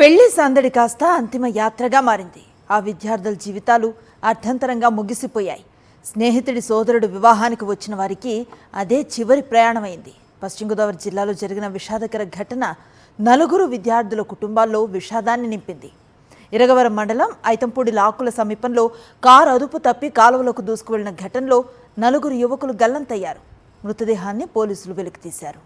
పెళ్లి సందడి కాస్త అంతిమ యాత్రగా మారింది. ఆ విద్యార్థుల జీవితాలు అర్థంతరంగా ముగిసిపోయాయి. స్నేహితుడి సోదరుడు వివాహానికి వచ్చిన వారికి అదే చివరి ప్రయాణమైంది. పశ్చిమ గోదావరి జిల్లాలో జరిగిన విషాదకర ఘటన నలుగురు విద్యార్థుల కుటుంబాల్లో విషాదాన్ని నింపింది. ఇరగవరం మండలం ఐతంపూడి లాకుల సమీపంలో కారు అదుపు తప్పి కాలువలోకి దూసుకువెళ్లిన ఘటనలో నలుగురు యువకులు గల్లంతయ్యారు. మృతదేహాన్ని పోలీసులు వెలికితీశారు.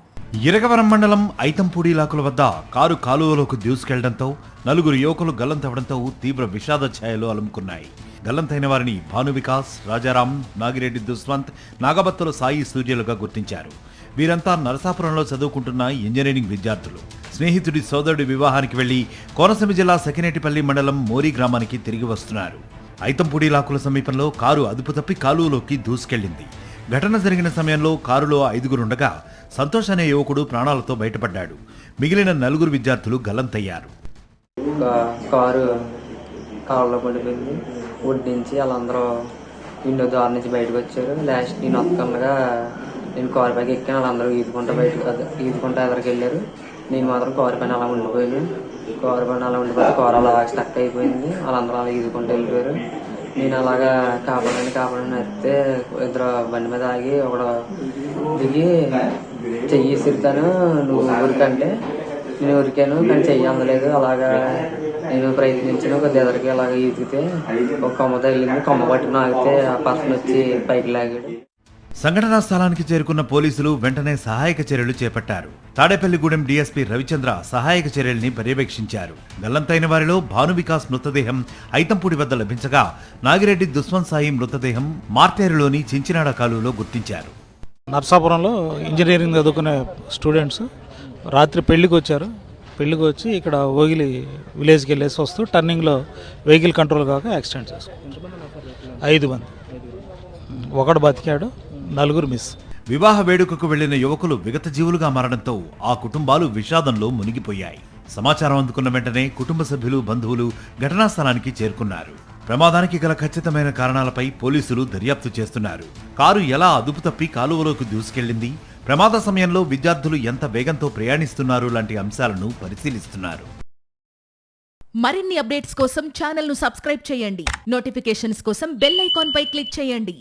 ఇరగవరం మండలం ఐతంపూడి లాకుల వద్ద కారు కాలువలోకి దూసుకెళ్లడంతో నలుగురు యువకులు గల్లంతవడంతో తీవ్ర విషాద ఛాయలు అలుముకున్నాయి. గల్లంతైన వారిని భాను వికాస్, రాజారాం, నాగిరెడ్డి దుష్వంత్, నాగబత్తుల సాయి సూర్యులుగా గుర్తించారు. వీరంతా నరసాపురంలో చదువుకుంటున్న ఇంజనీరింగ్ విద్యార్థులు. స్నేహితుడి సోదరుడి వివాహానికి వెళ్లి కోనసీమ జిల్లా సకినేటిపల్లి మండలం మోరీ గ్రామానికి తిరిగి వస్తున్నారు. ఐతంపూడి లాకుల సమీపంలో కారు అదుపు తప్పి కాలువలోకి దూసుకెళ్లింది. ఘటన జరిగిన సమయంలో కారులో 5గురుండగా సంతోష్ అనే యువకుడు ప్రాణాలతో బయటపడ్డాడు. మిగిలిన 4 విద్యార్థులు గల్లంతయ్యారు. కారు కాళ్ళలో పడిపోయింది. ఒడ్డించి వాళ్ళందరూ విండో దారి నుంచి బయటకు వచ్చారు. లాస్ట్ నేను ఒక్కగా నేను కారు పైకి ఎక్కాను. వాళ్ళందరూ ఈదుకుంటా ఎదరికి వెళ్ళారు. నేను మాత్రం కారు పైన అలా ఉండిపోయాను. కారు పైన అలా ఉండిపోతే కారు అలా స్టక్ అయిపోయింది. వాళ్ళందరూ అలా ఈదుకుంటూ వెళ్ళిపోయారు. నేను అలాగా కాపాడని వస్తే ఇద్దరు బండి మీద ఆగి ఒకడు దిగి చెయ్యి సిరుతాను, నువ్వు ఉరికంటే నేను ఉరికాను, కానీ చెయ్యి అందలేదు. అలాగా నేను ప్రయత్నించాను. కొద్ది ఎదరికి అలాగ ఈదితే ఒక కొమ్మ తగిలింది. కొమ్మ పట్టుకుని ఆగితే ఆ పర్సన్ వచ్చి పైకి లాగాడు. సంఘటనా స్థలానికి చేరుకున్న పోలీసులు వెంటనే సహాయక చర్యలు చేపట్టారు. తాడేపల్లిగూడెం డీఎస్పీ రవిచంద్ర సహాయక చర్యల్ని పర్యవేక్షించారు. గల్లంతైన వారిలో భాను వికాస్ మృతదేహం ఐతంపూడి వద్ద లభించగా, నాగిరెడ్డి దుష్వంత్ సాయి మృతదేహం మార్టేరులోని చించినాడ కాలువలో గుర్తించారు. నర్సాపురంలో ఇంజనీరింగ్ చదువుకునే స్టూడెంట్స్ రాత్రి పెళ్లికి వచ్చారు. పెళ్లికి వచ్చి ఇక్కడ ఓగిలి విలేజ్కి వెళ్ళేసి వస్తూ టర్నింగ్లో వెహికల్ కంట్రోల్ కాక యాక్సిడెంట్ చేసుకున్నారు. 5 మంది, ఒకడు బతికాడు, 4 మిస్. వివాహ వేడుకకు వెళ్లిన యువకులు విగత జీవులుగా మారడంతో ఆ కుటుంబాలు విషాదంలో మునిగిపోయాయి. సమాచారం అందుకున్న వెంటనే కుటుంబ సభ్యులు, బంధువులు ఘటనా స్థలానికి చేరుకున్నారు. ప్రమాదానికి గల ఖచ్చితమైన కారణాలపై పోలీసులు దర్యాప్తు చేస్తున్నారు. కారు ఎలా అదుపు తప్పి కాలువలోకి దూసుకెళ్లింది, ప్రమాద సమయంలో విద్యార్థులు ఎంత వేగంతో ప్రయాణిస్తున్నారు లాంటి అంశాలను పరిశీలిస్తున్నారు. మరిన్ని అప్డేట్స్ కోసం ఛానల్ను సబ్స్క్రైబ్ చేయండి. నోటిఫికేషన్స్ కోసం బెల్ ఐకాన్ పై క్లిక్ చేయండి.